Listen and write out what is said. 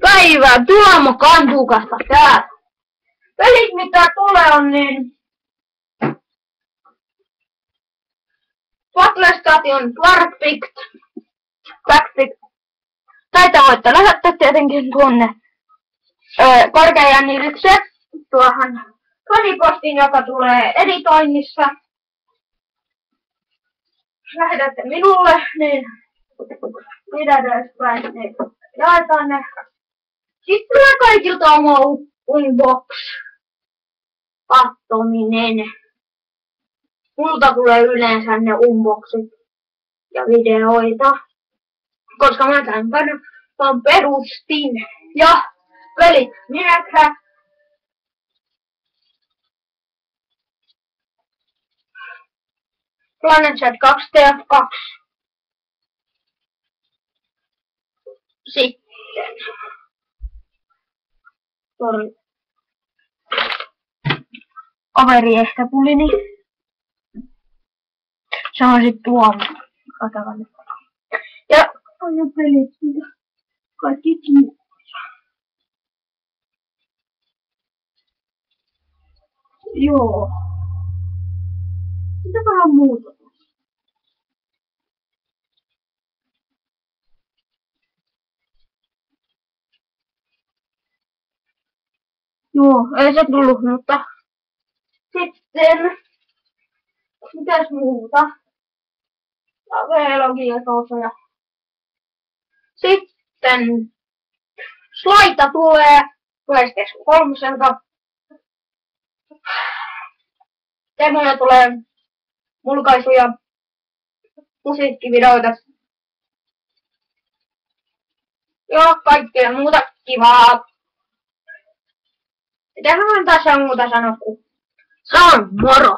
Päivää Tuomo Kantukasta täällä. Pelit mitä tulee on niin Battle Station, Backpick. Näitä voitte lähettää tietenkin tuonne Korkeajännitykseen tuohon fanipostiin, joka tulee editoinnissa. Lähetätte minulle, niin pidätään niin jaetaan ne. Sitten tulee kaikilta oma unbox kattominen. Multa tulee yleensä ne unboxit ja videoita, koska mä tämän perustin ja pelit minäkään. Planet Chat 2 TF2. Sitten kaveri ehkä tuli, niin se on sit Tuomo. Ja on pelit ja kaikki kiinnostavia. Joo. Mitä vähän muuta? Joo, ei se tullut, mutta sitten mitäs muuta? V-logia tuossa ja sitten Slaita tulee PlayStation 3:lta. Demoja tulee, mulkaisuja, musiikkivideoita ja kaikkea muuta kivaa. Mitähän mä tässä muuta sanoa, kun se on moro!